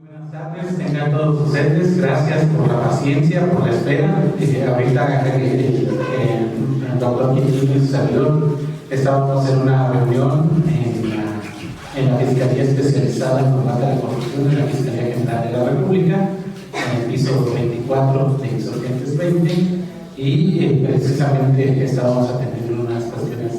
Buenas tardes, tengan todos ustedes. Gracias por la paciencia, por la espera. Ahorita el doctor Quintino y su servidor estábamos en una reunión en la Fiscalía Especializada en Combate a la Corrupción de la Fiscalía General de la República, en el piso 24 de Insurgentes 20, y precisamente estábamos atendiendo unas cuestiones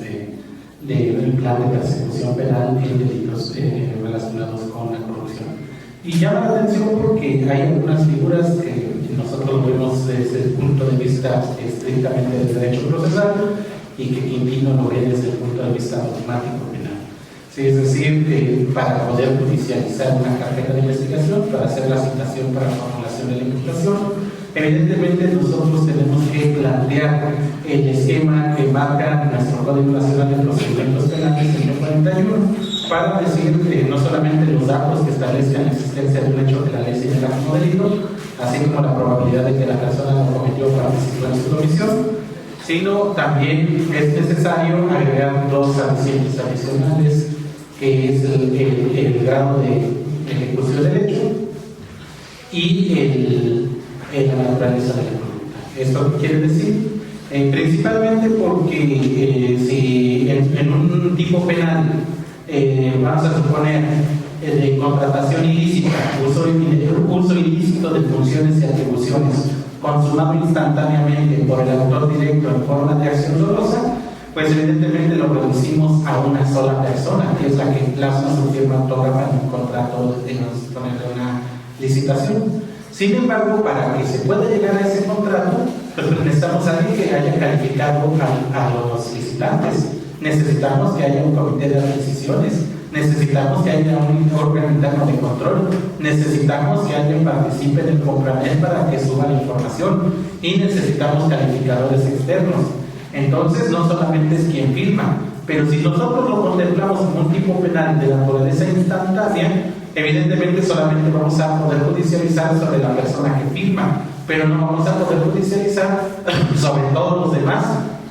del plan de persecución penal en delitos relacionados con la corrupción. Y llama la atención porque hay algunas figuras que nosotros vemos desde el punto de vista estrictamente del derecho procesal y que Quintino lo ve desde el punto de vista dogmático penal. Sí, es decir, para poder judicializar una carpeta de investigación, para hacer la citación para formulación de la imputación, evidentemente nosotros tenemos que plantear el esquema que marca nuestro Código Nacional de Procedimientos Penales en el 41 para decir no solamente los datos que establezcan la existencia de un hecho que la ley señala como delito, así como la probabilidad de que la persona lo cometió o participó en su comisión, sino también es necesario agregar dos alicientes adicionales, que es el grado de ejecución del hecho y la naturaleza de la conducta. ¿Esto qué quiere decir? Principalmente porque si en un tipo penal vamos a suponer de contratación ilícita, uso ilícito de funciones y atribuciones consumado instantáneamente por el autor directo en forma de acción dolosa, pues evidentemente lo reducimos a una sola persona, que es la que plasma su firma autógrafa en un contrato de una licitación. Sin embargo, para que se pueda llegar a ese contrato, pues necesitamos a alguien que haya calificado a los licitantes. Necesitamos que haya un comité de adquisiciones, necesitamos que haya un órgano interno de control, necesitamos que alguien participe en el compraventa para que suba la información y necesitamos calificadores externos. Entonces, no solamente es quien firma, pero si nosotros lo contemplamos como un tipo penal de naturaleza instantánea, evidentemente solamente vamos a poder judicializar sobre la persona que firma, pero no vamos a poder judicializar sobre todos los demás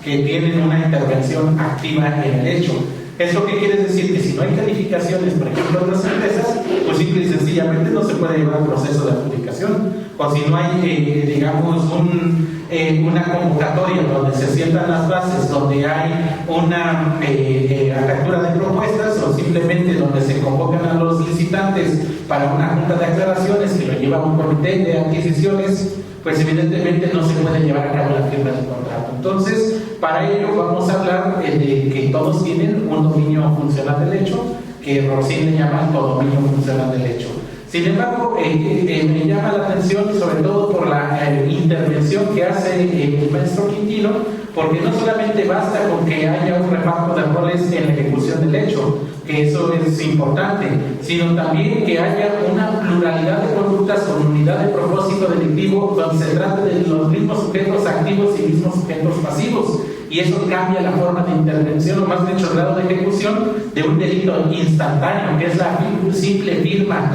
que tienen una intervención activa en el hecho. ¿Eso qué quiere decir? Que si no hay calificaciones, por ejemplo, en las empresas, pues simple y sencillamente no se puede llevar un proceso de adjudicación. O si no hay, digamos, una convocatoria donde se sientan las bases, donde hay una apertura de propuestas, o simplemente donde se convocan a los licitantes para una junta de aclaraciones que lo lleva un comité de adquisiciones, pues evidentemente no se puede llevar a cabo la firma del contrato. Entonces, para ello vamos a hablar de que todos tienen un dominio funcional del hecho, que Rocín le llama el codominio funcional del hecho. Sin embargo, me llama la atención sobre todo por la intervención que hace el maestro Quintino, porque no solamente basta con que haya un reparto de roles en la ejecución del hecho, que eso es importante, sino también que haya una pluralidad de conductas con unidad de propósito delictivo donde se trate de los mismos sujetos activos y mismos sujetos pasivos. Y eso cambia la forma de intervención, o más dicho, el grado de ejecución de un delito instantáneo, que es la simple firma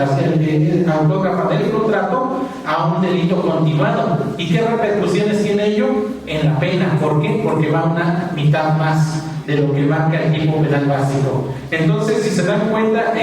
autógrafa del contrato, a un delito continuado. ¿Y qué repercusiones tiene ello? En la pena. ¿Por qué? Porque va una mitad más de lo que marca el tipo penal básico. Entonces, si se dan cuenta,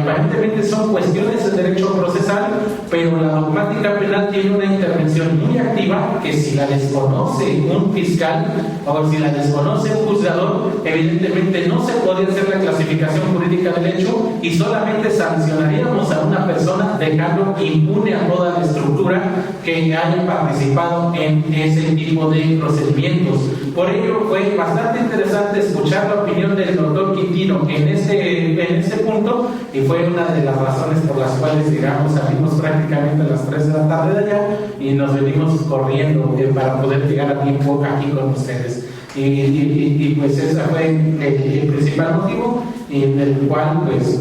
aparentemente son cuestiones de derecho procesal, pero la dogmática penal tiene una intervención muy activa que si la desconoce un fiscal o si la desconoce un juzgador, evidentemente no se podría hacer la clasificación jurídica del hecho y solamente sancionaríamos a una persona dejando impune a toda la estructura que haya participado en ese tipo de procedimientos. Por ello fue bastante interesante escuchar la opinión del doctor Quintino en ese punto, y fue una de las razones por las cuales, digamos, salimos prácticamente a las 3 de la tarde de allá y nos venimos corriendo para poder llegar a tiempo aquí con ustedes. Y pues ese fue el principal motivo, en el cual pues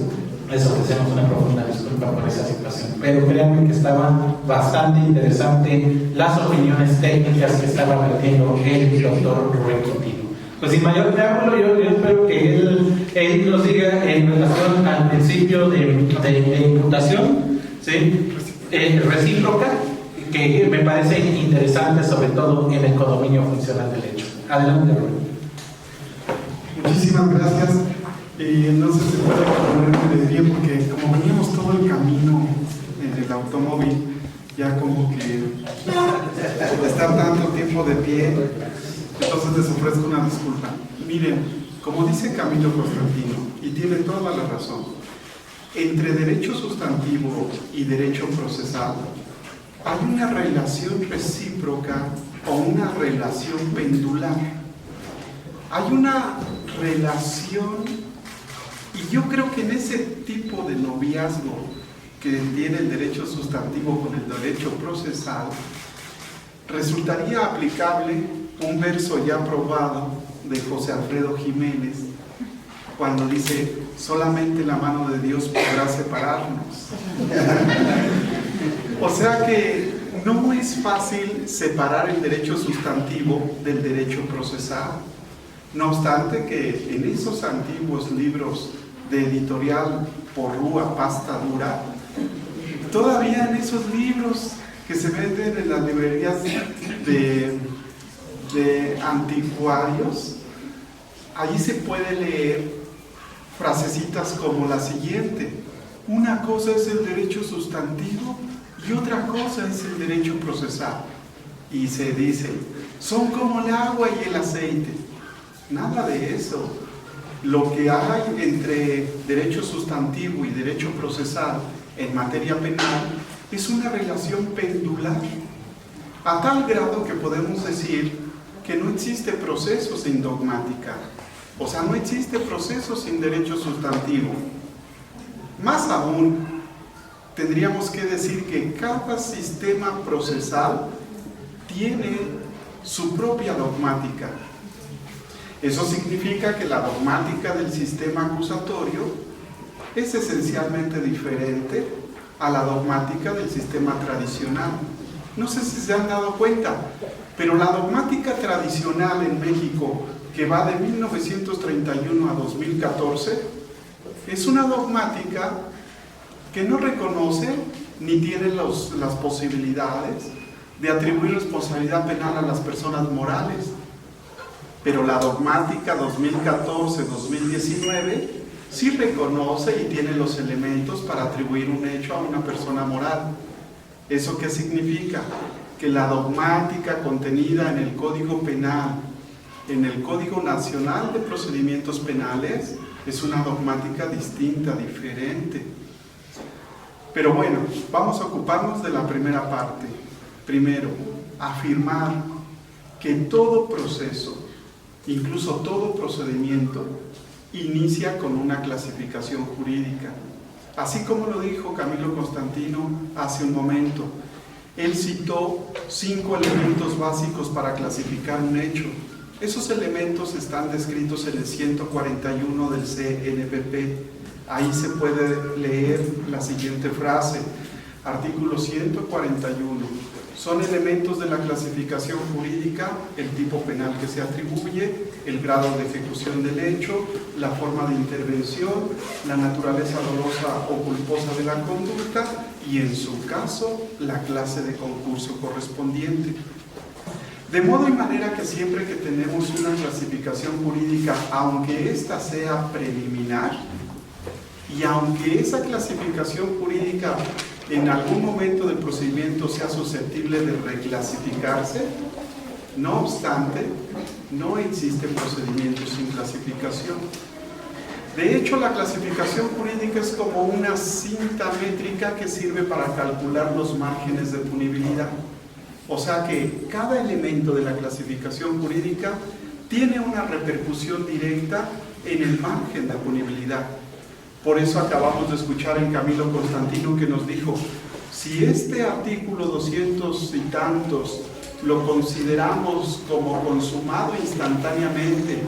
les ofrecemos una profunda disculpa por esa situación. Pero créanme que estaban bastante interesantes las opiniones técnicas que estaba vertiendo el doctor Rubén Quintino. Pues sin mayor preámbulo, yo espero que él nos diga en relación al principio de imputación, ¿sí? Recíproca, que me parece interesante, sobre todo en el codominio funcional del hecho. Adelante, Rubén. Muchísimas gracias. No sé si puede ponerme de pie porque como veníamos todo el camino automóvil, ya como que por estar tanto tiempo de pie, entonces les ofrezco una disculpa. Miren, como dice Camilo Constantino, y tiene toda la razón, entre derecho sustantivo y derecho procesal hay una relación recíproca o una relación pendular. Hay una relación, y yo creo que en ese tipo de noviazgo que tiene el derecho sustantivo con el derecho procesal, resultaría aplicable un verso ya probado de José Alfredo Jiménez, cuando dice: solamente la mano de Dios podrá separarnos. O sea que no es fácil separar el derecho sustantivo del derecho procesal. No obstante que en esos antiguos libros de editorial Porrúa, pasta dura, todavía en esos libros que se venden en las librerías de anticuarios, allí se puede leer frasecitas como la siguiente: una cosa es el derecho sustantivo y otra cosa es el derecho procesal. Y se dice, son como el agua y el aceite. Nada de eso. Lo que hay entre derecho sustantivo y derecho procesal en materia penal es una relación pendular, a tal grado que podemos decir que no existe proceso sin dogmática. O sea, no existe proceso sin derecho sustantivo. Más aún, tendríamos que decir que cada sistema procesal tiene su propia dogmática. Eso significa que la dogmática del sistema acusatorio es esencialmente diferente a la dogmática del sistema tradicional. No sé si se han dado cuenta, pero la dogmática tradicional en México, que va de 1931 a 2014, es una dogmática que no reconoce ni tiene las posibilidades de atribuir responsabilidad penal a las personas morales. Pero la dogmática 2014-2019 sí reconoce y tiene los elementos para atribuir un hecho a una persona moral. ¿Eso qué significa? Que la dogmática contenida en el Código Penal, en el Código Nacional de Procedimientos Penales, es una dogmática distinta, diferente. Pero bueno, vamos a ocuparnos de la primera parte. Primero, afirmar que todo proceso, incluso todo procedimiento, inicia con una clasificación jurídica. Así como lo dijo Camilo Constantino hace un momento, él citó 5 elementos básicos para clasificar un hecho. Esos elementos están descritos en el 141 del CNPP. Ahí se puede leer la siguiente frase, artículo 141. Son elementos de la clasificación jurídica el tipo penal que se atribuye, el grado de ejecución del hecho, la forma de intervención, la naturaleza dolosa o culposa de la conducta y, en su caso, la clase de concurso correspondiente. De modo y manera que siempre que tenemos una clasificación jurídica, aunque ésta sea preliminar, y aunque esa clasificación jurídica en algún momento del procedimiento sea susceptible de reclasificarse, no obstante, no existe procedimiento sin clasificación. De hecho, la clasificación jurídica es como una cinta métrica que sirve para calcular los márgenes de punibilidad. O sea que cada elemento de la clasificación jurídica tiene una repercusión directa en el margen de punibilidad. Por eso acabamos de escuchar en Camilo Constantino que nos dijo, si este artículo 200 y tantos lo consideramos como consumado instantáneamente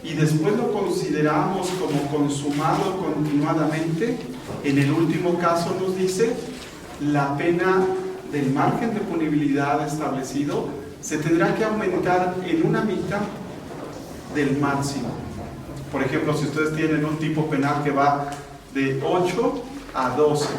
y después lo consideramos como consumado continuadamente, en el último caso nos dice, la pena del margen de punibilidad establecido se tendrá que aumentar en una mitad del máximo. Por ejemplo, si ustedes tienen un tipo penal que va de 8 a 12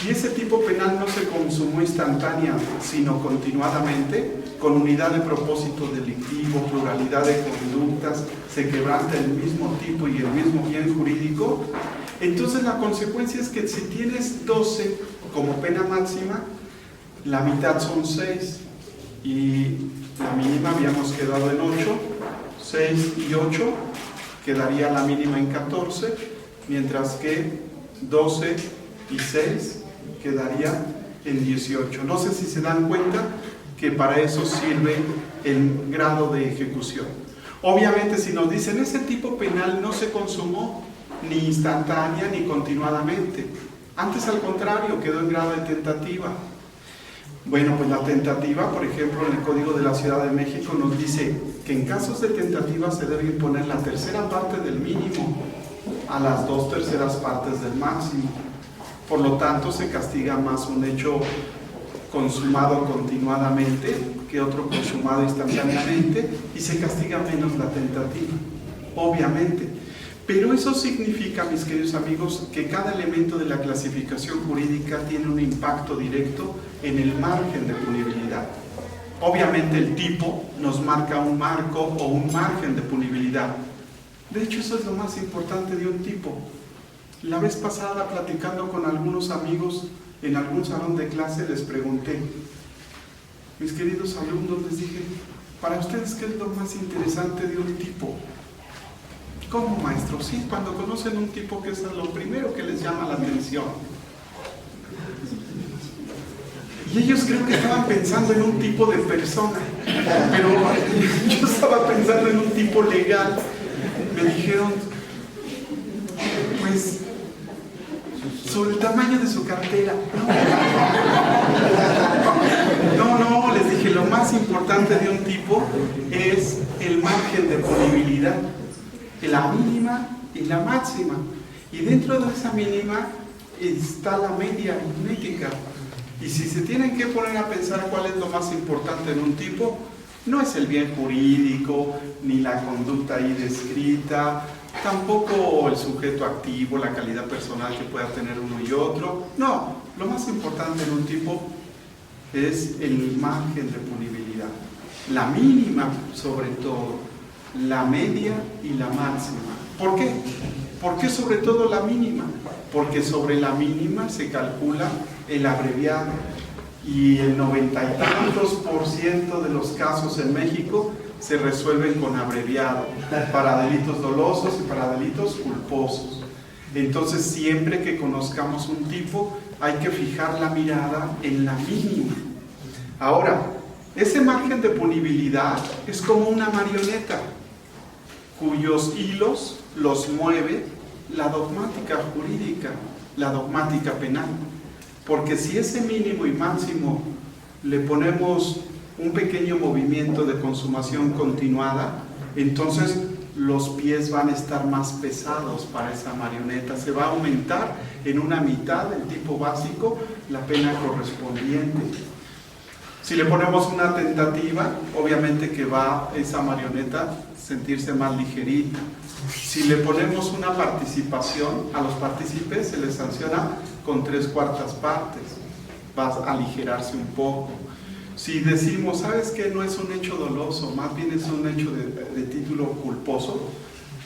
y ese tipo penal no se consumó instantánea sino continuadamente, con unidad de propósito delictivo, pluralidad de conductas, se quebranta el mismo tipo y el mismo bien jurídico, entonces la consecuencia es que si tienes 12 como pena máxima, la mitad son 6 y la mínima habíamos quedado en 8, 6 y 8 quedaría la mínima en 14, mientras que 12 y 6 quedaría en 18. No sé si se dan cuenta que para eso sirve el grado de ejecución. Obviamente, si nos dicen ese tipo penal no se consumó ni instantánea ni continuadamente, antes al contrario quedó en grado de tentativa. Bueno, pues la tentativa, por ejemplo, en el Código de la Ciudad de México nos dice que en casos de tentativa se debe imponer la tercera parte del mínimo a las 2/3 partes del máximo. Por lo tanto, se castiga más un hecho consumado continuadamente que otro consumado instantáneamente y se castiga menos la tentativa, obviamente. Pero eso significa, mis queridos amigos, que cada elemento de la clasificación jurídica tiene un impacto directo en el margen de punibilidad. Obviamente el tipo nos marca un marco o un margen de punibilidad. De hecho, eso es lo más importante de un tipo. La vez pasada, platicando con algunos amigos en algún salón de clase, les pregunté, mis queridos alumnos, les dije, para ustedes, ¿qué es lo más interesante de un tipo? ¿Cómo, maestro? Sí, cuando conocen un tipo, ¿qué es lo primero que les llama la atención? Y ellos creo que estaban pensando en un tipo de persona, pero yo estaba pensando en un tipo legal. Me dijeron, pues, sobre el tamaño de su cartera. No, les dije, lo más importante de un tipo es el margen de punibilidad, la mínima y la máxima. Y dentro de esa mínima está la media aritmética. Y si se tienen que poner a pensar cuál es lo más importante en un tipo, no es el bien jurídico, ni la conducta ahí descrita, tampoco el sujeto activo, la calidad personal que pueda tener uno y otro. No, lo más importante en un tipo es el margen de punibilidad. La mínima, sobre todo, la media y la máxima. ¿Por qué? ¿Por qué sobre todo la mínima? Porque sobre la mínima se calcula el abreviado y el 90% y tantos de los casos en México se resuelven con abreviado para delitos dolosos y para delitos culposos. Entonces, siempre que conozcamos un tipo, hay que fijar la mirada en la mínima. Ahora, ese margen de punibilidad es como una marioneta cuyos hilos los mueve la dogmática jurídica, la dogmática penal. Porque si ese mínimo y máximo le ponemos un pequeño movimiento de consumación continuada, entonces los pies van a estar más pesados para esa marioneta. Se va a aumentar en una mitad del tipo básico la pena correspondiente. Si le ponemos una tentativa, obviamente que va esa marioneta a sentirse más ligerita. Si le ponemos una participación, a los partícipes se les sanciona con 3/4 partes, va a aligerarse un poco. Si decimos, ¿sabes qué? No es un hecho doloso, más bien es un hecho de título culposo,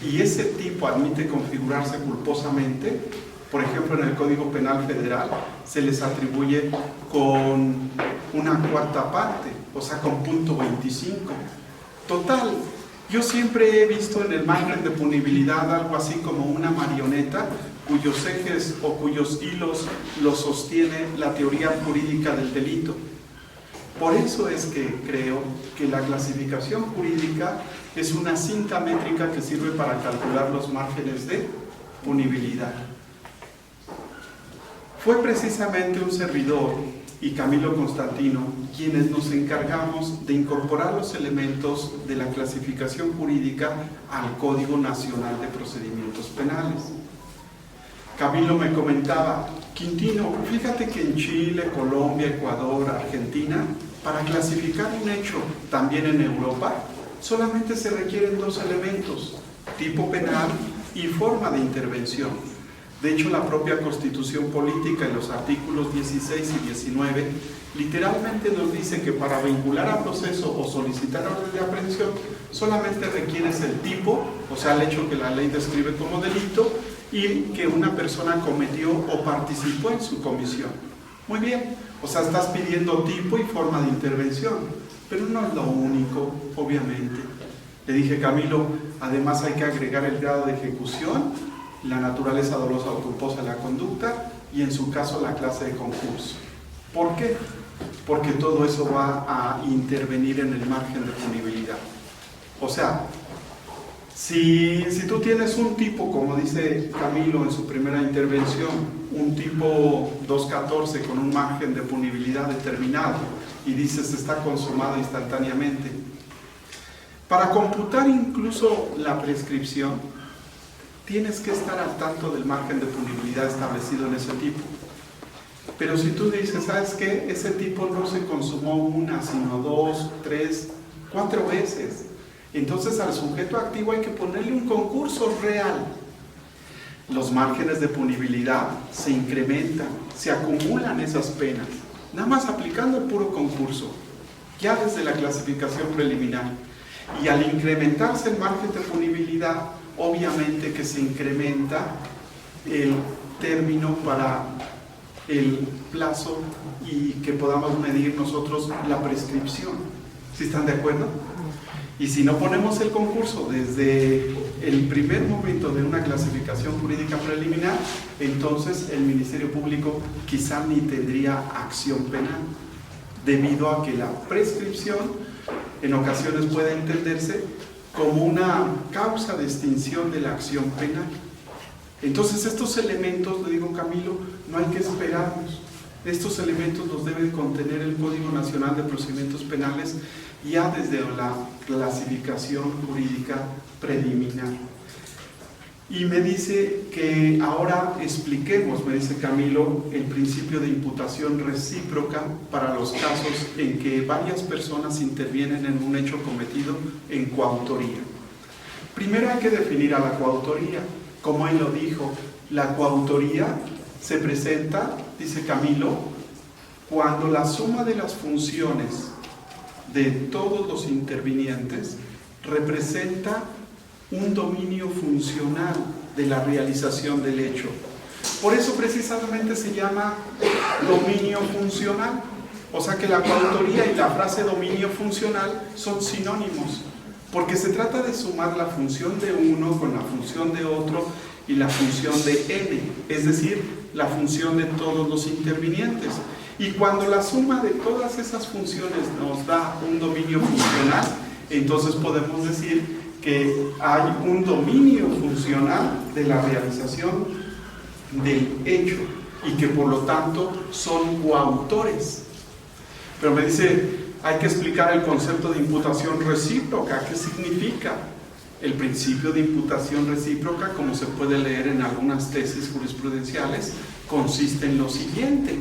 y ese tipo admite configurarse culposamente, por ejemplo, en el Código Penal Federal se les atribuye con 1/4 parte, o sea, con punto 25. Total, yo siempre he visto en el margen de punibilidad algo así como una marioneta cuyos ejes o cuyos hilos lo sostiene la teoría jurídica del delito. Por eso es que creo que la clasificación jurídica es una cinta métrica que sirve para calcular los márgenes de punibilidad. Fue precisamente un servidor y Camilo Constantino quienes nos encargamos de incorporar los elementos de la clasificación jurídica al Código Nacional de Procedimientos Penales. Camilo me comentaba, Quintino, fíjate que en Chile, Colombia, Ecuador, Argentina, para clasificar un hecho, también en Europa, solamente se requieren 2 elementos, tipo penal y forma de intervención. De hecho, la propia Constitución Política, en los artículos 16 y 19, literalmente nos dice que para vincular a proceso o solicitar orden de aprehensión, solamente requieres el tipo, o sea, el hecho que la ley describe como delito, y que una persona cometió o participó en su comisión. Muy bien, o sea, estás pidiendo tipo y forma de intervención, pero no es lo único, obviamente. Le dije, Camilo, además hay que agregar el grado de ejecución, la naturaleza dolosa o culposa de la conducta y en su caso la clase de concurso. ¿Por qué? Porque todo eso va a intervenir en el margen de punibilidad. O sea, si tú tienes un tipo, como dice Camilo en su primera intervención, un tipo 214 con un margen de punibilidad determinado y dices está consumado instantáneamente, para computar incluso la prescripción tienes que estar al tanto del margen de punibilidad establecido en ese tipo. Pero si tú dices, ¿sabes qué? Ese tipo no se consumó una, sino 2, 3, 4 veces. Entonces al sujeto activo hay que ponerle un concurso real. Los márgenes de punibilidad se incrementan, se acumulan esas penas, nada más aplicando el puro concurso, ya desde la clasificación preliminar. Y al incrementarse el margen de punibilidad, obviamente que se incrementa el término para el plazo y que podamos medir nosotros la prescripción. ¿Sí están de acuerdo? Y si no ponemos el concurso desde el primer momento de una clasificación jurídica preliminar, entonces el Ministerio Público quizá ni tendría acción penal, debido a que la prescripción en ocasiones puede entenderse como una causa de extinción de la acción penal. Entonces estos elementos, le digo Camilo, no hay que esperarlos. Estos elementos los debe contener el Código Nacional de Procedimientos Penales ya desde la clasificación jurídica preliminar. Y me dice que ahora expliquemos, me dice Camilo, el principio de imputación recíproca para los casos en que varias personas intervienen en un hecho cometido en coautoría. Primero hay que definir a la coautoría. Como él lo dijo, la coautoría se presenta, dice Camilo, cuando la suma de las funciones de todos los intervinientes representa un dominio funcional de la realización del hecho. Por eso precisamente se llama dominio funcional. O sea que la coautoría y la frase dominio funcional son sinónimos, porque se trata de sumar la función de uno con la función de otro y la función de n, es decir, la función de todos los intervinientes. Y cuando la suma de todas esas funciones nos da un dominio funcional, entonces podemos decir que hay un dominio funcional de la realización del hecho y que por lo tanto son coautores. Pero me dice, hay que explicar el concepto de imputación recíproca. ¿Qué significa? El principio de imputación recíproca, como se puede leer en algunas tesis jurisprudenciales, consiste en lo siguiente: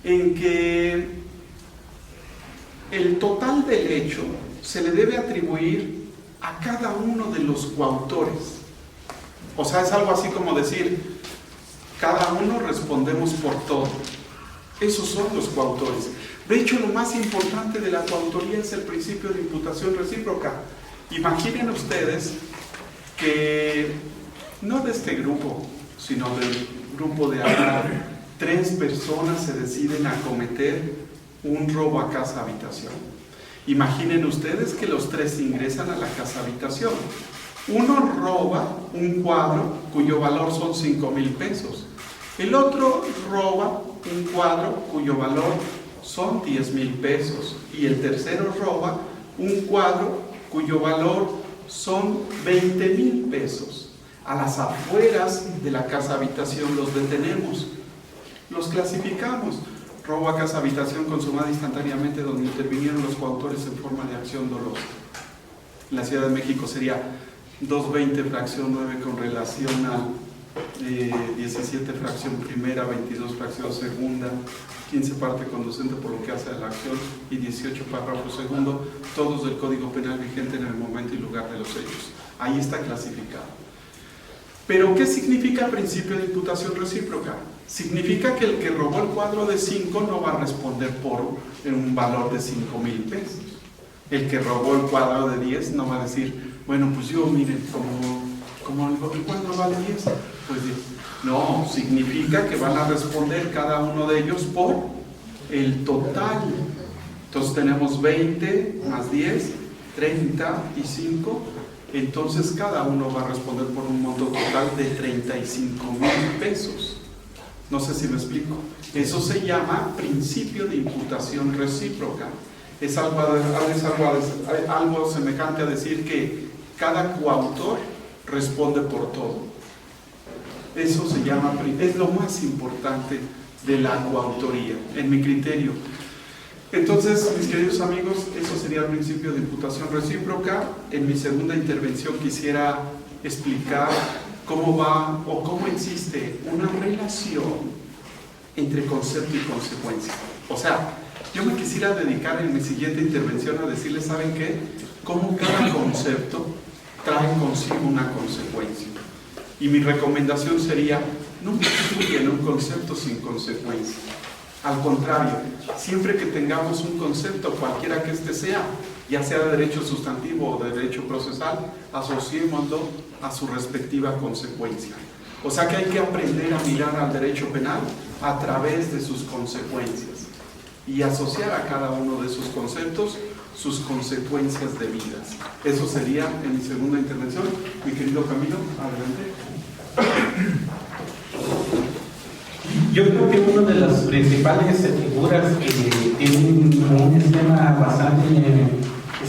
en que el total del hecho se le debe atribuir a cada uno de los coautores. O sea, es algo así como decir, cada uno respondemos por todo. Esos son los coautores. De hecho, lo más importante de la coautoría es el principio de imputación recíproca. Imaginen ustedes que, no de este grupo, sino del grupo de acá, 3 personas se deciden a cometer un robo a casa habitación. Imaginen ustedes que los 3 ingresan a la casa habitación. Uno roba un cuadro cuyo valor son 5,000 pesos. El otro roba un cuadro cuyo valor son 10,000 pesos. Y el tercero roba un cuadro cuyo valor son 20,000 pesos. A las afueras de la casa habitación los detenemos. Los clasificamos. Robo a casa habitación consumada instantáneamente donde intervinieron los coautores en forma de acción dolosa. En la Ciudad de México sería 220 fracción 9 con relación a 17 fracción primera, 22 fracción segunda, 15 parte conducente por lo que hace a la acción y 18 párrafo segundo, todos del Código Penal vigente en el momento y lugar de los hechos. Ahí está clasificado. Pero ¿qué significa principio de imputación recíproca? Significa que el que robó el cuadro de 5 no va a responder por un valor de 5,000 pesos. El que robó el cuadro de 10 no va a decir, bueno, pues yo, miren, como el cuadro vale 10, pues no, significa que van a responder cada uno de ellos por el total. Entonces tenemos 20 más 10, 35, entonces cada uno va a responder por un monto total de 35,000 pesos. No sé si me explico. Eso se llama principio de imputación recíproca. Es algo semejante a decir que cada coautor responde por todo. Eso se llama, es lo más importante de la coautoría, en mi criterio. Entonces, mis queridos amigos, eso sería el principio de imputación recíproca. En mi segunda intervención quisiera explicar cómo va o cómo existe una relación entre concepto y consecuencia. O sea, yo me quisiera dedicar en mi siguiente intervención a decirles, ¿saben qué? Cómo cada concepto trae consigo una consecuencia. Y mi recomendación sería, nunca estudien un concepto sin consecuencia. Al contrario, siempre que tengamos un concepto, cualquiera que éste sea, ya sea de derecho sustantivo o de derecho procesal, asociémoslo a su respectiva consecuencia. O sea que hay que aprender a mirar al derecho penal a través de sus consecuencias y asociar a cada uno de esos conceptos sus consecuencias debidas. Eso sería en mi segunda intervención. Mi querido Camilo, adelante. Yo creo que una de las principales figuras que tiene un esquema bastante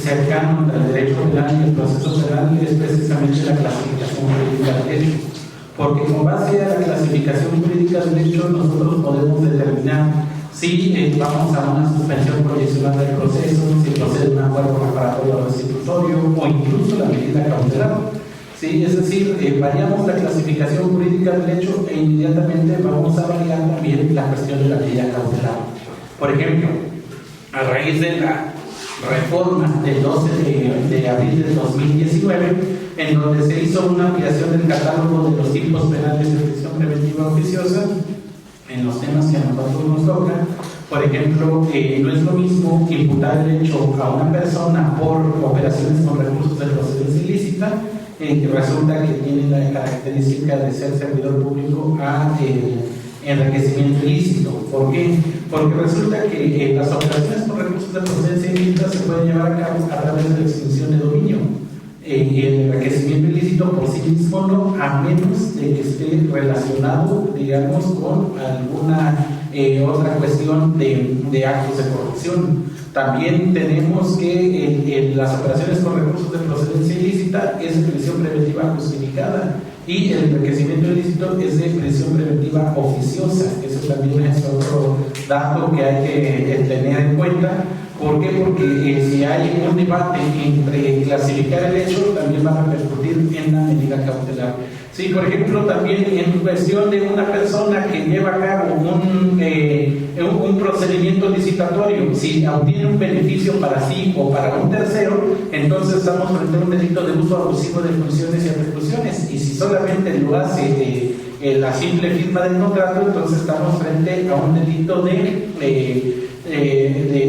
cercano al derecho penal y el proceso penal es precisamente la clasificación jurídica del hecho. Porque con base a la clasificación jurídica del hecho nosotros podemos determinar si vamos a una suspensión provisional del proceso, si procede un acuerdo reparatorio o restitutorio o incluso la medida cautelar. ¿Sí? Es decir, variamos la clasificación jurídica del hecho e inmediatamente vamos a variar también la cuestión de la medida cautelar. Por ejemplo, a raíz de la reforma del 12 de abril de 2019, en donde se hizo una ampliación del catálogo de los tipos penales de prisión preventiva oficiosa, en los temas que a nosotros nos tocan, por ejemplo, no es lo mismo imputar el hecho a una persona por operaciones con recursos de procedencia ilícita, que resulta que tiene la característica de ser servidor público a enriquecimiento ilícito. ¿Por qué? Porque resulta que las operaciones con recursos de procedencia ilícita se pueden llevar a cabo a través de la extinción de dominio. El enriquecimiento ilícito por sí mismo no, a menos de que esté relacionado, digamos, con alguna otra cuestión de actos de corrupción. También tenemos que las operaciones con recursos de procedencia ilícita es de prisión preventiva justificada y el enriquecimiento ilícito es de prisión preventiva oficiosa. Eso también es otro dato que hay que tener en cuenta. ¿Por qué? Porque si hay un debate entre clasificar el hecho, también va a repercutir en la medida cautelar. Sí, por ejemplo, también en cuestión de una persona que lleva a cabo un procedimiento licitatorio, si obtiene un beneficio para sí o para un tercero, entonces estamos frente a un delito de uso abusivo de funciones y atribuciones. Y si solamente lo hace la simple firma del contrato, entonces estamos frente a un delito de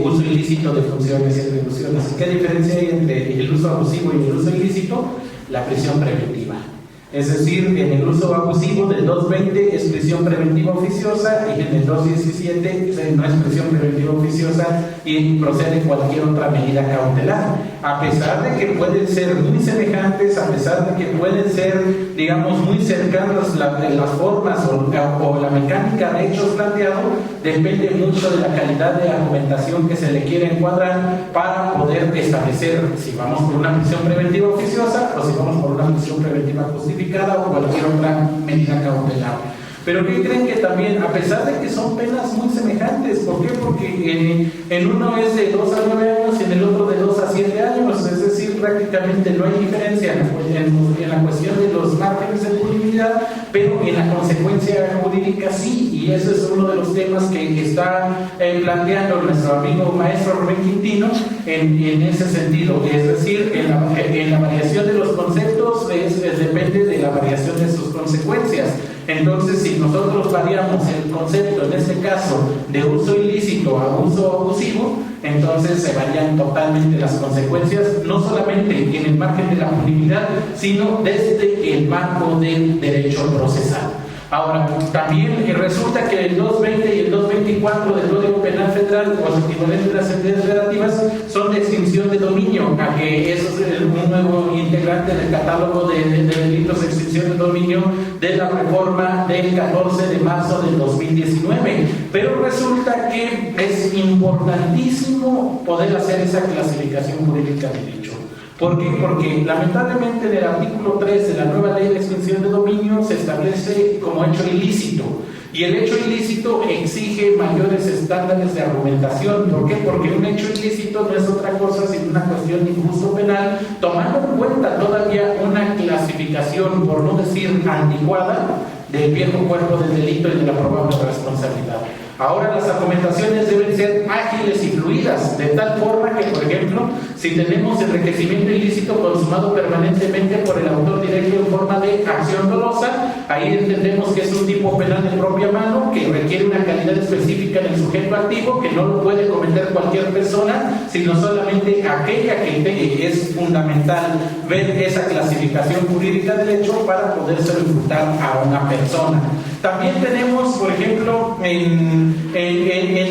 uso ilícito de funciones y atribuciones. ¿Qué diferencia hay entre el uso abusivo y el uso ilícito? La prisión preventiva. Es decir, en el uso abusivo del 220 es prisión preventiva oficiosa y en el 217 no es prisión preventiva oficiosa y procede cualquier otra medida cautelar. A pesar de que pueden ser muy semejantes, a pesar de que pueden ser, digamos, muy cercanas las formas o la mecánica de hechos planteados, depende mucho de la calidad de argumentación que se le quiere encuadrar para poder establecer si vamos por una prisión preventiva oficiosa o si vamos por una prisión preventiva justificada o cualquier otra medida cautelar. Pero ¿qué creen? Que también, a pesar de que son penas muy semejantes, ¿por qué? Porque en uno es de 2 a 9 años y en el otro de 2 a 7 años, es decir, prácticamente no hay diferencia en la cuestión de los márgenes de punibilidad, pero en la consecuencia jurídica sí, y ese es uno de los temas que está planteando nuestro amigo maestro Rubén Quintino en ese sentido, es decir, en la variación de los conceptos depende de la variación de sus conceptos Entonces, si nosotros variamos el concepto, en este caso, de uso ilícito a uso abusivo, entonces se varían totalmente las consecuencias, no solamente en el margen de la punibilidad, sino desde el marco del derecho procesal. Ahora, también resulta que el 220 y el 224 del Código Penal Federal, o los equivalentes de las entidades federativas, son de extinción de dominio, a que eso es un nuevo integrante del catálogo de delitos de extinción de dominio de la reforma del 14 de marzo del 2019. Pero resulta que es importantísimo poder hacer esa clasificación jurídica del hecho. ¿Por qué? Porque lamentablemente en el artículo 3 de la nueva ley de extinción de dominio se establece como hecho ilícito, y el hecho ilícito exige mayores estándares de argumentación. ¿Por qué? Porque un hecho ilícito no es otra cosa sino una cuestión de injusto penal, tomando en cuenta todavía una clasificación, por no decir anticuada, del viejo cuerpo del delito y de la probable responsabilidad. Ahora las argumentaciones deben ser ágiles y fluidas, de tal forma que, por ejemplo, si tenemos enriquecimiento ilícito consumado permanentemente por el autor directo en forma de acción dolosa, ahí entendemos que es un tipo penal de propia mano, que requiere una calidad específica en el sujeto activo, que no lo puede cometer cualquier persona, sino solamente aquella que tenga. Es fundamental ver esa clasificación jurídica del hecho para poderse imputar a una persona. También tenemos, por ejemplo, en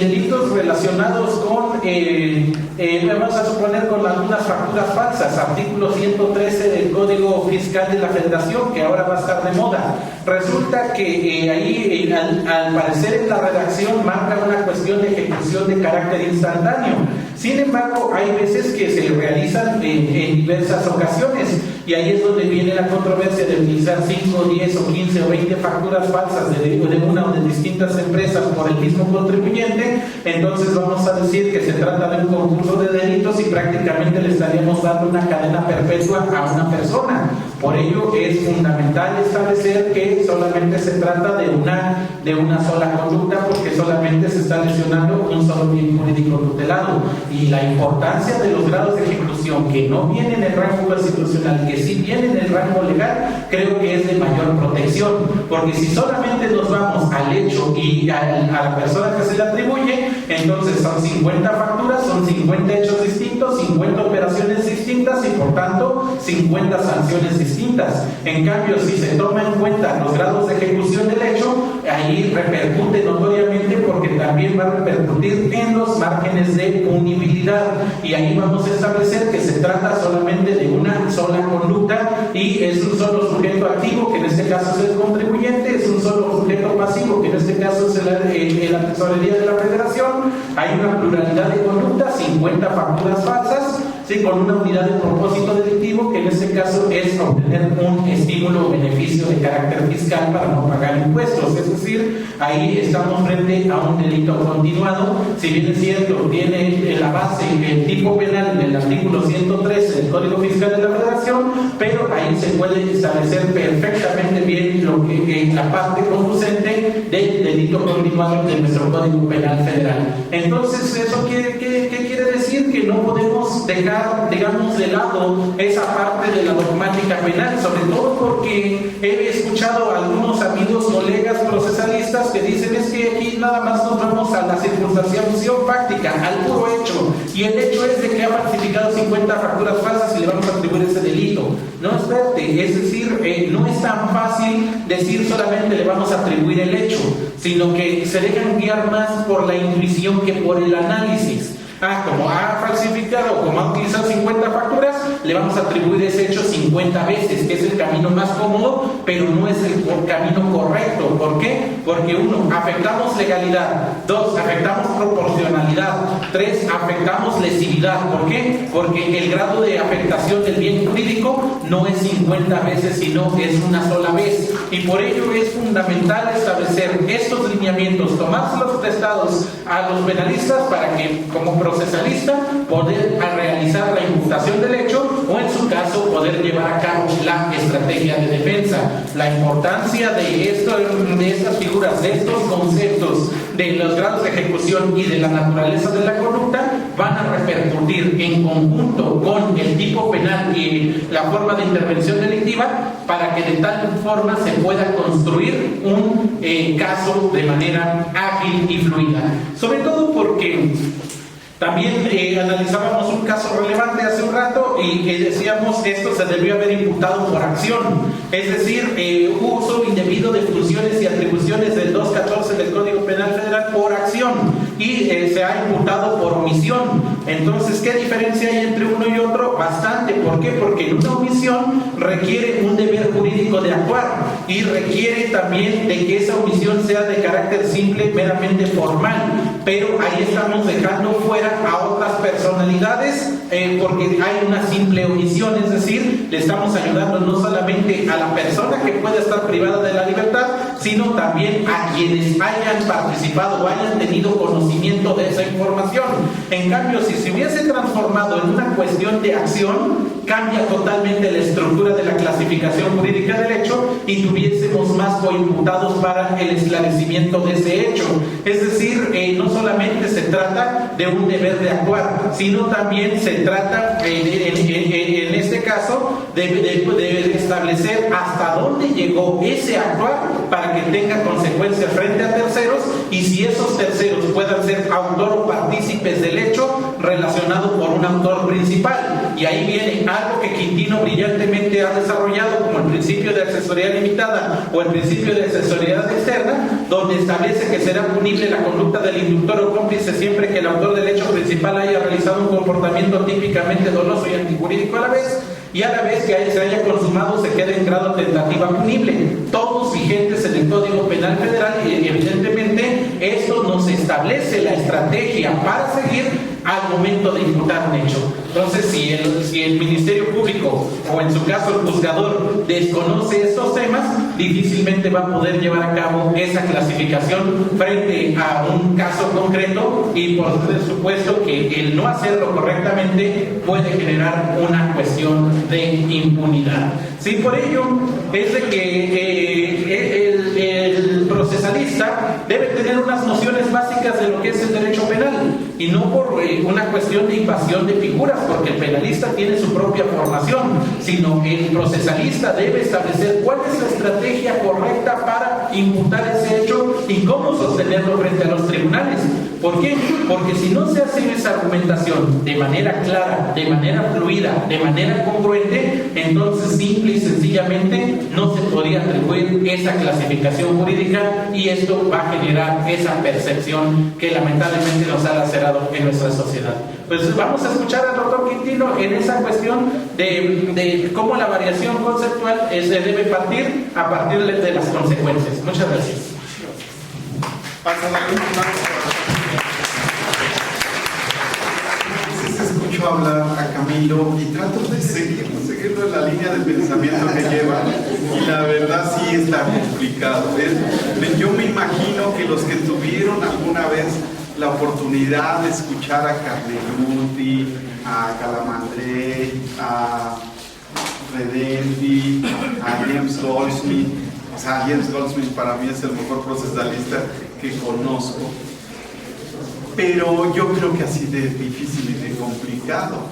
delitos relacionados con, vamos a suponer, con algunas facturas falsas, artículo 113 del Código Fiscal de la Federación, que ahora va a estar de moda. Resulta que ahí, al parecer en la redacción, marca una cuestión de ejecución de carácter instantáneo. Sin embargo, hay veces que se realizan en diversas ocasiones, y ahí es donde viene la controversia de utilizar 5, 10 o 15 o 20 facturas falsas de una o de distintas empresas por el mismo contribuyente. Entonces vamos a decir que se trata de un concurso de delitos y prácticamente le estaríamos dando una cadena perpetua a una persona. Por ello es fundamental establecer que solamente se trata de una sola conducta, porque solamente se está lesionando un solo bien jurídico tutelado. Y la importancia de los grados de ejecución, que no vienen en el rango constitucional, que sí vienen en el rango legal, creo que es de mayor protección, porque si solamente nos vamos al hecho y a la persona que se le atribuye, entonces son 50 facturas, son 50 hechos distintos, 50 operaciones distintas y por tanto 50 sanciones distintas. En cambio, si se toma en cuenta los grados de ejecución del hecho, ahí repercute notoriamente, porque también va a repercutir en los márgenes de punibilidad, y ahí vamos a establecer que se trata solamente de una sola conducta y es un solo sujeto activo, que en este caso es el contribuyente, es un solo sujeto pasivo, que en este caso es la tesorería de la Federación. Hay una pluralidad de conductas, 50 facturas falsas, sí, con una unidad de propósito delictivo, que en este caso es obtener un estímulo o beneficio de carácter fiscal para no pagar impuestos. Es decir, ahí estamos frente a un delito continuado. Si bien es cierto, tiene la base el tipo penal del artículo 113 del Código Fiscal de la Federación, pero ahí se puede establecer perfectamente bien lo que la parte conducente del delito continuado de nuestro Código Penal Federal. Entonces, ¿eso qué quiere decir? Que no podemos dejar, digamos, de lado esa parte de la dogmática penal, sobre todo porque he escuchado a algunos amigos, colegas procesalistas que dicen: es que aquí nada más nos vamos a la circunstanciación fáctica, al puro hecho, y el hecho es de que ha falsificado 50 facturas falsas y le vamos a atribuir ese delito. No, espérate, es decir, no es tan fácil decir solamente le vamos a atribuir el hecho, sino que se dejan guiar más por la intuición que por el análisis. Como ha falsificado, como ha utilizado 50 facturas, le vamos a atribuir ese hecho 50 veces, que es el camino más cómodo, pero no es el camino correcto. ¿Por qué? Porque 1, afectamos legalidad; 2, afectamos proporcionalidad; 3, afectamos lesividad. ¿Por qué? Porque el grado de afectación del bien jurídico no es 50 veces, sino es una sola vez. Y por ello es fundamental establecer estos lineamientos, tomárselos prestados a los penalistas para que, como procesalista, poder realizar la imputación del hecho, o en su caso poder llevar a cabo la estrategia de defensa. La importancia de estas figuras, de estos conceptos, de los grados de ejecución y de la naturaleza de la conducta van a repercutir en conjunto con el tipo penal y la forma de intervención delictiva para que de tal forma se pueda construir un caso de manera ágil y fluida. Sobre todo porque también analizábamos un caso relevante hace un rato y que decíamos que esto se debió haber imputado por acción, es decir, uso indebido de funciones y atribuciones del 214 del Código Penal Federal por acción y se ha imputado por omisión. Entonces, ¿qué diferencia hay entre uno y otro? Bastante. ¿Por qué? Porque en una omisión requiere un deber jurídico de actuar y requiere también de que esa omisión sea de carácter simple, meramente formal, pero ahí estamos dejando fuera a otras personalidades porque hay una simple omisión, es decir, le estamos ayudando no solamente a la persona que puede estar privada de la libertad, sino también a quienes hayan participado o hayan tenido conocimiento de esa información. En cambio, si se hubiese transformado en una cuestión de acción, cambia totalmente la estructura de la clasificación jurídica del hecho y tuviésemos más coimputados para el esclarecimiento de ese hecho. Es decir, no solamente se trata de un deber de actuar, sino también se trata, en este caso, de establecer hasta dónde llegó ese actuar para que tenga consecuencias frente a terceros y si esos terceros puedan ser autor o partícipes del hecho relacionado por un autor principal. Y ahí viene algo que Quintino brillantemente ha desarrollado como el principio de asesoría limitada o el principio de asesoría externa, donde establece que será punible la conducta del inductor o cómplice siempre que el autor del hecho principal haya realizado un comportamiento típicamente doloso y antijurídico a la vez, y a la vez que se haya consumado se quede en grado tentativa punible, todos vigentes en el Código Penal Federal. Y evidentemente esto nos establece la estrategia para seguir al momento de imputar un hecho. Entonces, si el Ministerio Público o en su caso el juzgador desconoce estos temas, difícilmente va a poder llevar a cabo esa clasificación frente a un caso concreto y por supuesto que el no hacerlo correctamente puede generar una cuestión de impunidad. Sí, por ello es de que el procesalista debe tener unas nociones básicas de lo que es el derecho penal y no por una cuestión de invasión de figuras, porque el penalista tiene su propia formación, sino el procesalista debe establecer cuál es la estrategia correcta para imputar ese hecho y cómo sostenerlo frente a los tribunales. ¿Por qué? Porque si no se hace esa argumentación de manera clara, de manera fluida, de manera congruente, entonces simple y sencillamente no se podría atribuir esa clasificación jurídica y esto va a generar esa percepción que lamentablemente nos ha lacerado en nuestra sociedad. Pues vamos a escuchar al doctor Quintino en esa cuestión de cómo la variación conceptual se debe partir a partir de las consecuencias. Muchas gracias. Escucho hablar a Camilo y trato de seguirlo en la línea de pensamiento que lleva y la verdad sí está complicado. Yo me imagino que los que tuvieron alguna vez la oportunidad de escuchar a Carneluti, a Calamandré, a Redenti, a James Goldsmith, o sea, James Goldsmith para mí es el mejor procesalista que conozco, pero yo creo que así de difícil y de complicado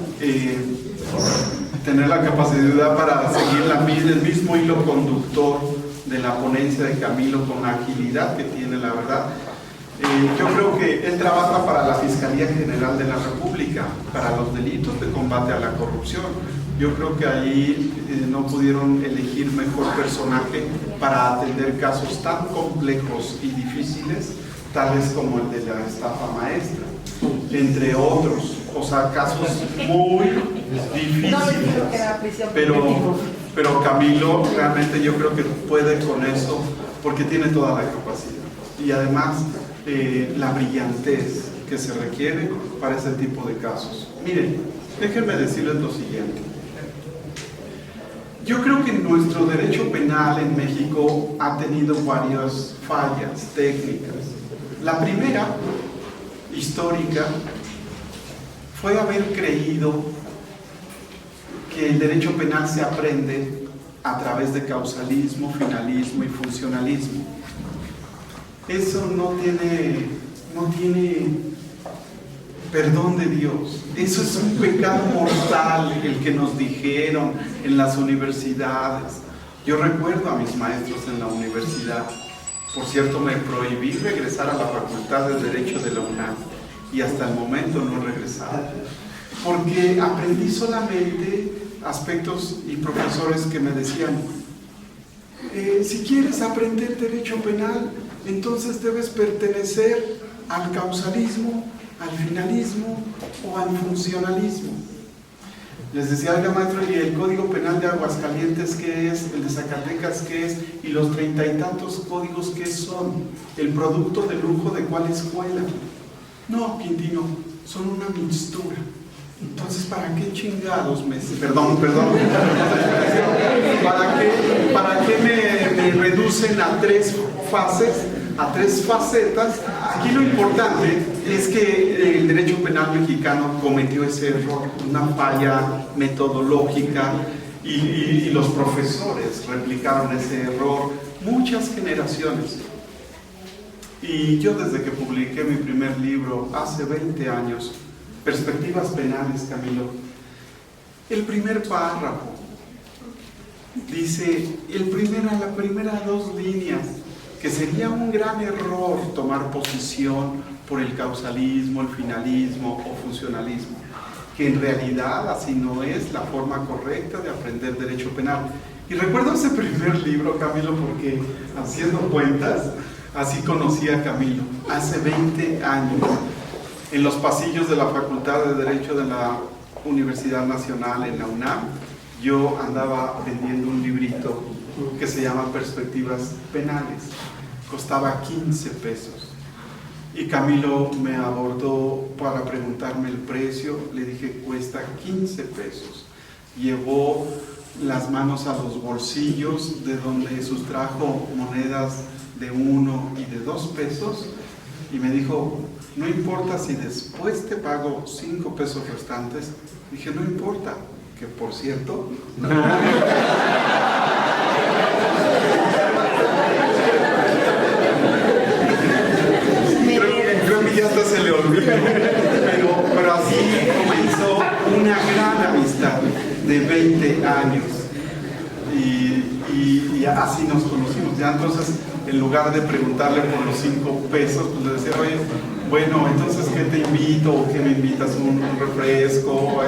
tener la capacidad para seguir el mismo hilo conductor de la ponencia de Camilo con la agilidad que tiene, la verdad. Yo creo que él trabaja para la Fiscalía General de la República, para los delitos de combate a la corrupción. Yo creo que ahí no pudieron elegir mejor personaje para atender casos tan complejos y difíciles, tales como el de la estafa maestra, entre otros. O sea, casos muy difíciles. Pero Camilo realmente yo creo que puede con eso, porque tiene toda la capacidad. Y además, la brillantez que se requiere para ese tipo de casos. Miren, déjenme decirles lo siguiente. Yo creo que nuestro derecho penal en México ha tenido varias fallas técnicas. La primera, histórica, fue haber creído que el derecho penal se aprende a través de causalismo, finalismo y funcionalismo. Eso no tiene perdón de Dios. Eso es un pecado mortal, el que nos dijeron en las universidades. Yo recuerdo a mis maestros en la universidad. Por cierto, me prohibí regresar a la Facultad de Derecho de la UNAM y hasta el momento no he regresado, porque aprendí solamente aspectos y profesores que me decían, si quieres aprender derecho penal, entonces debes pertenecer al causalismo, al finalismo o al funcionalismo. Les decía, oiga maestro, ¿y el Código Penal de Aguascalientes qué es? ¿El de Zacatecas qué es? ¿Y los 30 y tantos códigos qué son? ¿El producto de lujo de cuál escuela? No, Quintino, son una mixtura. Entonces, ¿para qué chingados me... Perdón. ¿Para qué me reducen a 3 fases, a 3 facetas? Aquí lo importante es que el derecho penal mexicano cometió ese error, una falla metodológica, y los profesores replicaron ese error muchas generaciones. Y yo, desde que publiqué mi primer libro hace 20 años, Perspectivas Penales, Camilo, el primer párrafo dice, la primera 2 líneas, que sería un gran error tomar posición por el causalismo, el finalismo o funcionalismo, que en realidad así no es la forma correcta de aprender derecho penal. Y recuerdo ese primer libro, Camilo, porque haciendo cuentas, así conocí a Camilo, hace 20 años, en los pasillos de la Facultad de Derecho de la Universidad Nacional en la UNAM. Yo andaba vendiendo un librito que se llama Perspectivas Penales, costaba 15 pesos, y Camilo me abordó para preguntarme el precio. Le dije, cuesta 15 pesos. Llevó las manos a los bolsillos, de donde sustrajo monedas de 1 y de 2 pesos, y me dijo, no importa si después te pago 5 pesos restantes. Dije, no importa, que por cierto... creo que ya hasta se le olvidó, pero así comenzó una gran amistad de 20 años, y así nos conocimos. Ya entonces, en lugar de preguntarle por los 5 pesos, pues le decía, oye, bueno, entonces, ¿qué te invito? ¿O qué me invitas? ¿Un refresco?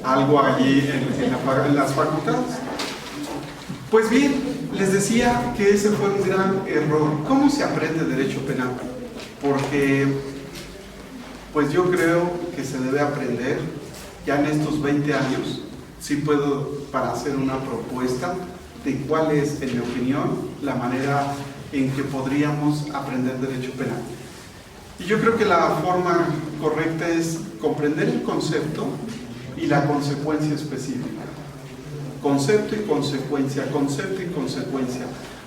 ¿Algo allí en las facultades? Pues bien, les decía que ese fue un gran error. ¿Cómo se aprende derecho penal? Porque, pues yo creo que se debe aprender ya en estos 20 años. Sí puedo para hacer una propuesta de cuál es, en mi opinión, la manera en que podríamos aprender derecho penal. Y yo creo que la forma correcta es comprender el concepto y la consecuencia específica. Concepto y consecuencia, concepto y consecuencia.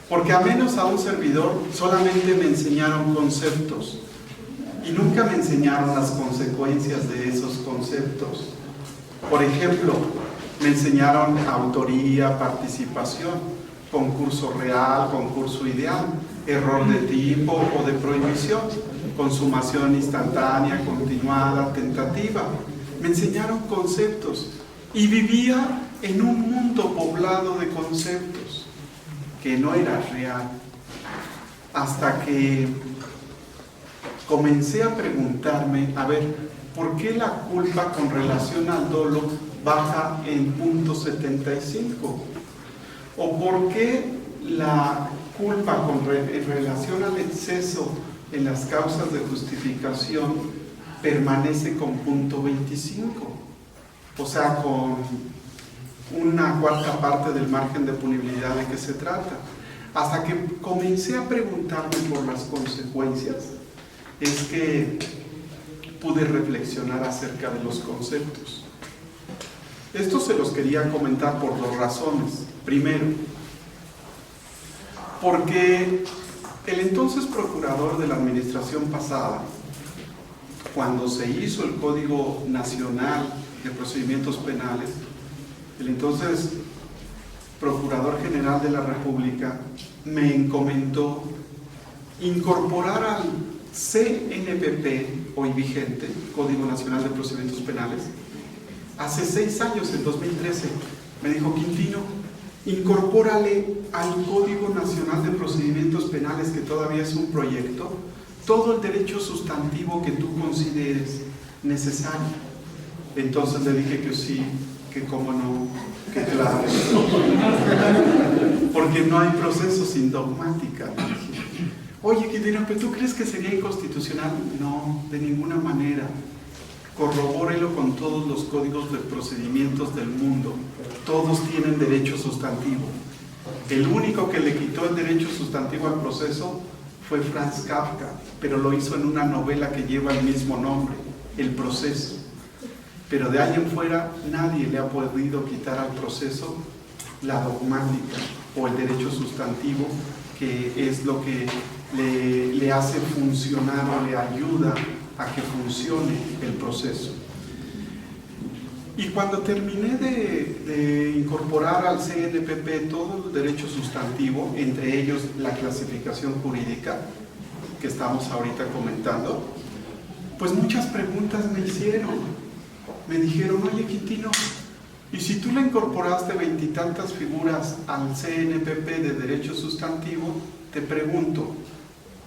Porque a menos a un servidor solamente me enseñaron conceptos y nunca me enseñaron las consecuencias de esos conceptos. Por ejemplo, me enseñaron autoría, participación, concurso real, concurso ideal, error de tipo o de prohibición, consumación instantánea, continuada, tentativa. Me enseñaron conceptos y vivía en un mundo poblado de conceptos que no era real, hasta que comencé a preguntarme, a ver, ¿por qué la culpa con relación al dolo baja en 0.75? ¿O por qué la culpa en relación al exceso en las causas de justificación permanece con 0.25? O sea, con una cuarta parte del margen de punibilidad de que se trata. Hasta que comencé a preguntarme por las consecuencias, es que pude reflexionar acerca de los conceptos. Esto se los quería comentar por 2 razones. Primero, porque el entonces procurador de la administración pasada, cuando se hizo el Código Nacional de Procedimientos Penales, el entonces Procurador General de la República me encomendó incorporar al CNPP, hoy vigente, Código Nacional de Procedimientos Penales. Hace 6 años, en 2013, me dijo: Quintino, incorpórale al Código Nacional de Procedimientos Penales, que todavía es un proyecto, todo el derecho sustantivo que tú consideres necesario. Entonces le dije que sí, que cómo no, que claro, porque no hay proceso sin dogmática. Oye, Quintino, ¿pero tú crees que sería inconstitucional? No, de ninguna manera. Corrobórelo con todos los códigos de procedimientos del mundo. Todos tienen derecho sustantivo. El único que le quitó el derecho sustantivo al proceso fue Franz Kafka, pero lo hizo en una novela que lleva el mismo nombre, El Proceso. Pero de ahí en fuera nadie le ha podido quitar al proceso la dogmática o el derecho sustantivo, que es lo que le hace funcionar o le ayuda a que funcione el proceso. Y cuando terminé de incorporar al CNPP todo el derecho sustantivo, entre ellos la clasificación jurídica que estamos ahorita comentando, pues muchas preguntas me hicieron. Me dijeron: oye, Quintino, y si tú le incorporaste 20 y tantas figuras al CNPP de derecho sustantivo, te pregunto,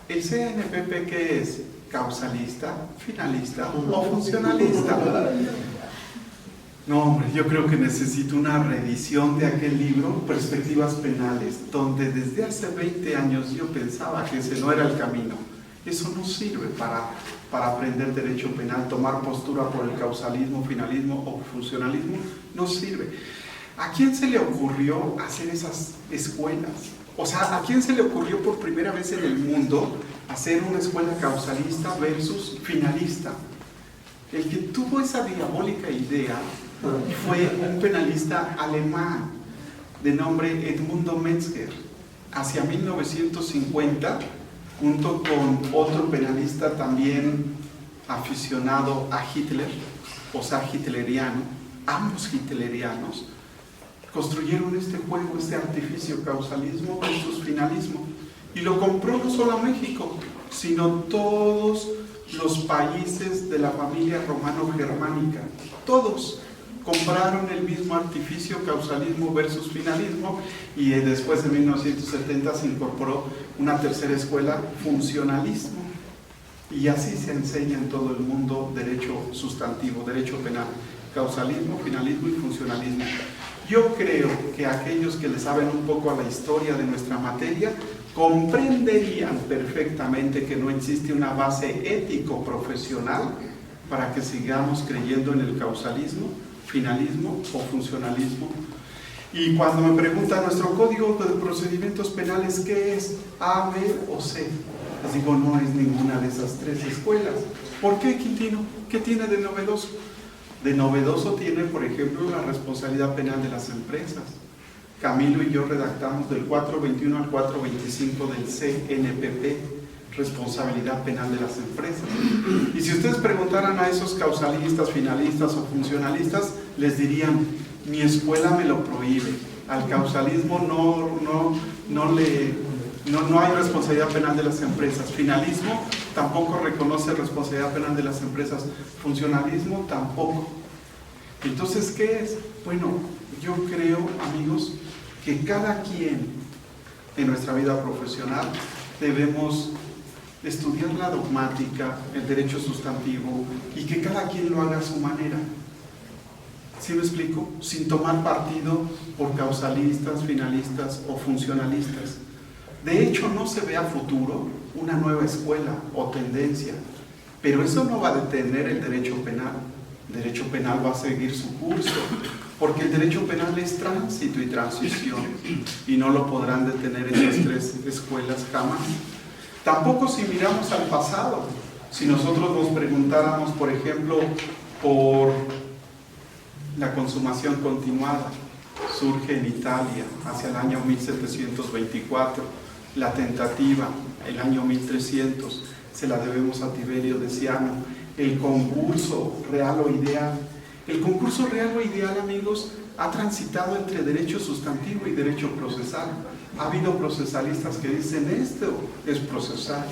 ¿el CNPP qué es? ¿Causalista, finalista o funcionalista? No, hombre, yo creo que necesito una reedición de aquel libro, Perspectivas Penales, donde desde hace 20 años yo pensaba que ese no era el camino. Eso no sirve para aprender derecho penal. Tomar postura por el causalismo, finalismo o funcionalismo no sirve. ¿A quién se le ocurrió hacer esas escuelas? O sea, ¿a quién se le ocurrió por primera vez en el mundo hacer una escuela causalista versus finalista? El que tuvo esa diabólica idea fue un penalista alemán de nombre Edmundo Metzger. Hacia 1950, junto con otro penalista también aficionado a Hitler, o sea, hitleriano, ambos hitlerianos, construyeron este juego, este artificio, causalismo versus finalismo, y lo compró no solo México, sino todos los países de la familia romano-germánica. Todos compraron el mismo artificio, causalismo versus finalismo, y después de 1970 se incorporó una tercera escuela, funcionalismo, y así se enseña en todo el mundo derecho sustantivo, derecho penal, causalismo, finalismo y funcionalismo. Yo creo que aquellos que le saben un poco a la historia de nuestra materia comprenderían perfectamente que no existe una base ético-profesional para que sigamos creyendo en el causalismo, finalismo o funcionalismo. Y cuando me preguntan nuestro código de procedimientos penales, ¿qué es? ¿A, B o C? Les digo, no es ninguna de esas tres escuelas. ¿Por qué, Quintino? ¿Qué tiene de novedoso? De novedoso tiene, por ejemplo, la responsabilidad penal de las empresas. Camilo y yo redactamos del 421 al 425 del CNPP, responsabilidad penal de las empresas. Y si ustedes preguntaran a esos causalistas, finalistas o funcionalistas, les dirían: mi escuela me lo prohíbe. Al causalismo no hay responsabilidad penal de las empresas. Finalismo tampoco reconoce responsabilidad penal de las empresas. Funcionalismo tampoco. Entonces, ¿qué es? Bueno, yo creo, amigos, que cada quien en nuestra vida profesional debemos estudiar la dogmática, el derecho sustantivo, y que cada quien lo haga a su manera. ¿Sí me explico? Sin tomar partido por causalistas, finalistas o funcionalistas. De hecho, no se ve a futuro una nueva escuela o tendencia, pero eso no va a detener el derecho penal. El derecho penal va a seguir su curso, porque el derecho penal es tránsito y transición, y no lo podrán detener esas tres escuelas jamás. Tampoco si miramos al pasado. Si nosotros nos preguntáramos, por ejemplo, por la consumación continuada, surge en Italia hacia el año 1724, la tentativa, el año 1300, se la debemos a Tiberio Deciano. El concurso real o ideal. El concurso real o ideal, amigos, ha transitado entre derecho sustantivo y derecho procesal. Ha habido procesalistas que dicen esto es procesal.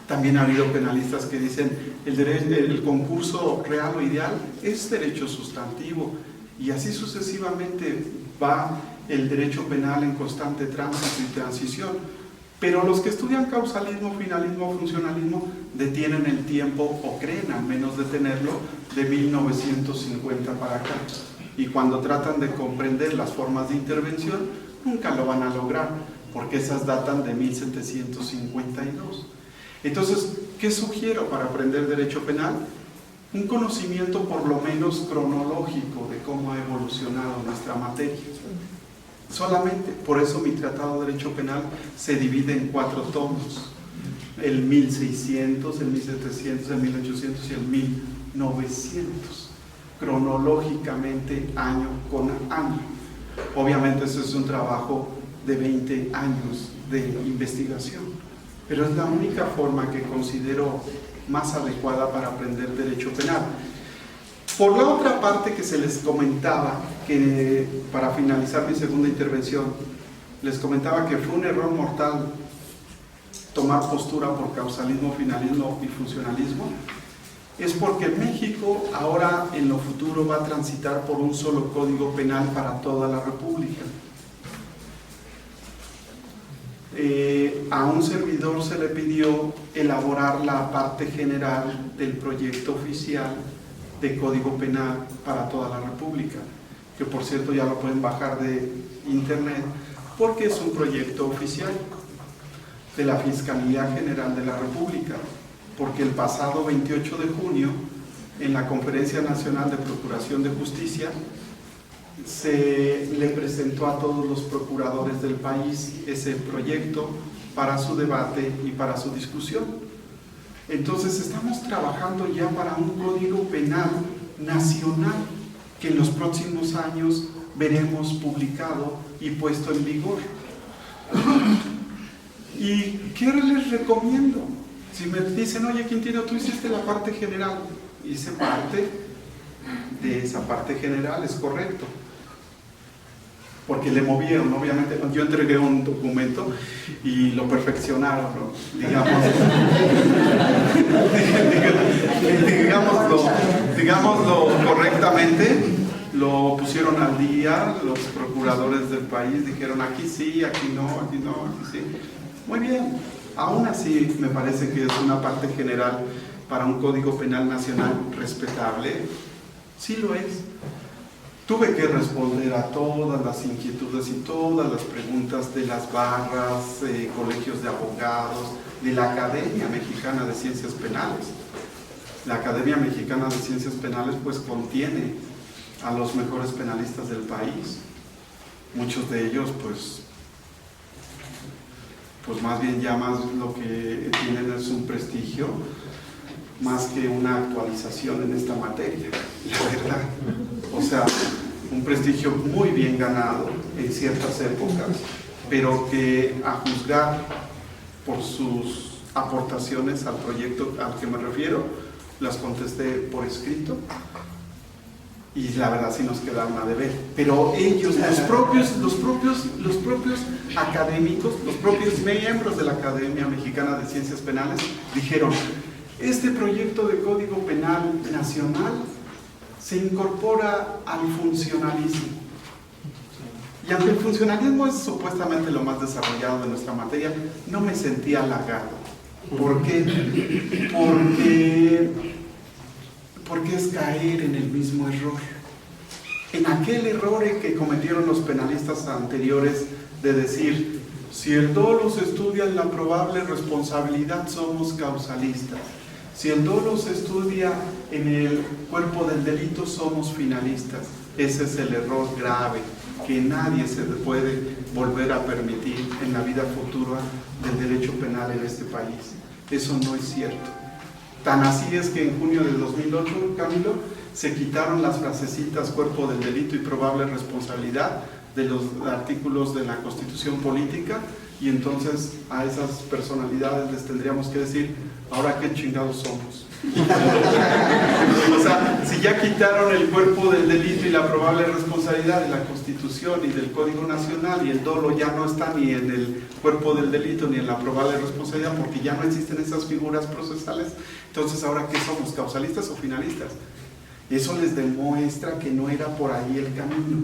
También ha habido penalistas que dicen el concurso real o ideal es derecho sustantivo. Y así sucesivamente va el derecho penal en constante tránsito y transición. Pero los que estudian causalismo, finalismo, funcionalismo detienen el tiempo, o creen al menos detenerlo, de 1950 para acá. Y cuando tratan de comprender las formas de intervención, nunca lo van a lograr, porque esas datan de 1752. Entonces, ¿qué sugiero para aprender derecho penal? Un conocimiento por lo menos cronológico de cómo ha evolucionado nuestra materia. Solamente, por eso mi tratado de derecho penal se divide en 4 tomos: el 1600, el 1700, el 1800 y el 1900, cronológicamente año con año. Obviamente ese es un trabajo de 20 años de investigación, pero es la única forma que considero más adecuada para aprender derecho penal. Por la otra parte que se les comentaba, que para finalizar mi segunda intervención, les comentaba que fue un error mortal tomar postura por causalismo, finalismo y funcionalismo, es porque México ahora en lo futuro va a transitar por un solo código penal para toda la República. A un servidor se le pidió elaborar la parte general del proyecto oficial de Código Penal para toda la República, que por cierto ya lo pueden bajar de internet, porque es un proyecto oficial de la Fiscalía General de la República, porque el pasado 28 de junio, en la Conferencia Nacional de Procuración de Justicia, se le presentó a todos los procuradores del país ese proyecto para su debate y para su discusión. Entonces estamos trabajando ya para un código penal nacional que en los próximos años veremos publicado y puesto en vigor. ¿Y qué les recomiendo? Si me dicen, oye Quintino, tú hiciste la parte general, hice parte de esa parte general, es correcto, porque le movieron, obviamente. Yo entregué un documento y lo perfeccionaron, ¿no? digámoslo correctamente, lo pusieron al día. Los procuradores del país dijeron aquí sí, aquí no, aquí sí. Muy bien, aún así me parece que es una parte general para un código penal nacional respetable. Sí lo es. Tuve que responder a todas las inquietudes y todas las preguntas de las barras, colegios de abogados, de la Academia Mexicana de Ciencias Penales. La Academia Mexicana de Ciencias Penales pues contiene a los mejores penalistas del país. Muchos de ellos pues más bien ya más lo que tienen es un prestigio más que una actualización en esta materia, la verdad. O sea, un prestigio muy bien ganado en ciertas épocas, pero que a juzgar por sus aportaciones al proyecto al que me refiero, las contesté por escrito y la verdad sí nos quedaron a deber. Pero ellos, los propios académicos, los propios miembros de la Academia Mexicana de Ciencias Penales dijeron: este proyecto de Código Penal Nacional se incorpora al funcionalismo. Y aunque el funcionalismo es supuestamente lo más desarrollado de nuestra materia, no me sentí halagado. ¿Por qué? Porque es caer en el mismo error. En aquel error que cometieron los penalistas anteriores de decir, si el dolo se estudia en la probable responsabilidad, somos causalistas. Si el dolo se estudia en el cuerpo del delito, somos finalistas. Ese es el error grave que nadie se puede volver a permitir en la vida futura del derecho penal en este país. Eso no es cierto. Tan así es que en junio del 2008, Camilo, se quitaron las frasecitas cuerpo del delito y probable responsabilidad de los artículos de la Constitución Política, y entonces a esas personalidades les tendríamos que decir, ahora qué chingados somos. O sea, si ya quitaron el cuerpo del delito y la probable responsabilidad de la Constitución y del Código Nacional, y el dolo ya no está ni en el cuerpo del delito ni en la probable responsabilidad, porque ya no existen esas figuras procesales, entonces ahora ¿qué somos? ¿Causalistas o finalistas? Eso les demuestra que no era por ahí el camino.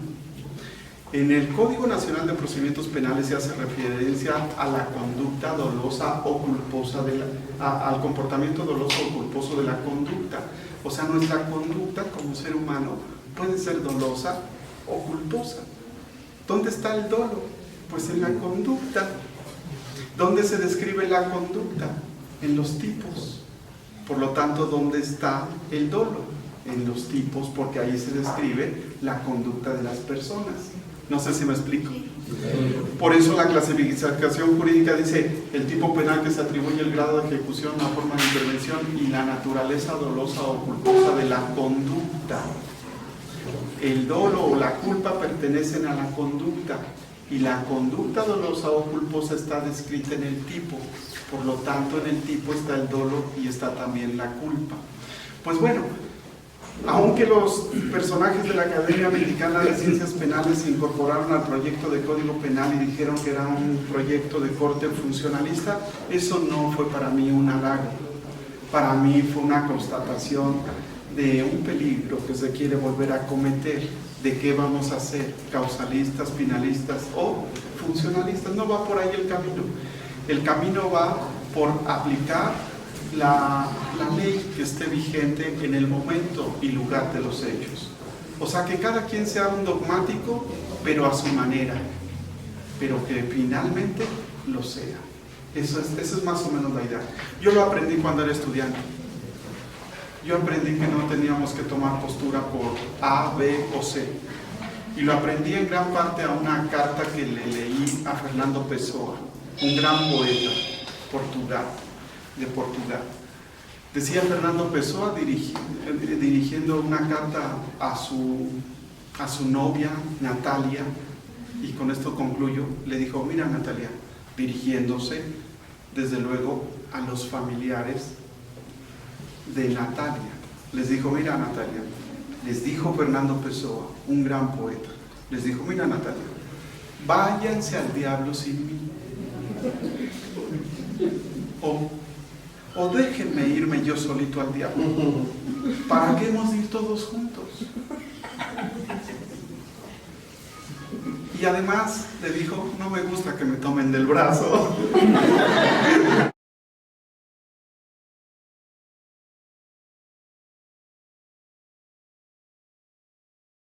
En el Código Nacional de Procedimientos Penales se hace referencia a la conducta dolosa o culposa, al comportamiento doloso o culposo de la conducta. O sea, nuestra conducta como ser humano puede ser dolosa o culposa. ¿Dónde está el dolo? Pues en la conducta. ¿Dónde se describe la conducta? En los tipos. Por lo tanto, ¿dónde está el dolo? En los tipos, porque ahí se describe la conducta de las personas. No sé si me explico. Por eso la clasificación jurídica dice el tipo penal que se atribuye el grado de ejecución, la forma de intervención y la naturaleza dolosa o culposa de la conducta. El dolo o la culpa pertenecen a la conducta y la conducta dolosa o culposa está descrita en el tipo. Por lo tanto, en el tipo está el dolo y está también la culpa. Pues bueno, aunque los personajes de la Academia Mexicana de Ciencias Penales se incorporaron al proyecto de Código Penal y dijeron que era un proyecto de corte funcionalista, eso no fue para mí un halago. Para mí fue una constatación de un peligro que se quiere volver a cometer. ¿De qué vamos a hacer? ¿Causalistas, finalistas o funcionalistas? No va por ahí el camino. El camino va por aplicar la ley que esté vigente en el momento y lugar de los hechos. O sea, que cada quien sea un dogmático, pero a su manera, pero que finalmente lo sea. Esa es más o menos la idea. Yo lo aprendí cuando era estudiante. Yo aprendí que no teníamos que tomar postura por A, B o C. Y lo aprendí en gran parte a una carta que le leí a Fernando Pessoa, un gran poeta de Portugal. Decía Fernando Pessoa dirigiendo una carta a su novia Natalia, y con esto concluyo, le dijo: mira Natalia, dirigiéndose desde luego a los familiares de Natalia, les dijo: mira Natalia, les dijo Fernando Pessoa, un gran poeta, les dijo: mira Natalia, váyanse al diablo sin mí. O déjenme irme yo solito al diablo. ¿Para qué hemos de ir todos juntos? Y además le dijo: no me gusta que me tomen del brazo.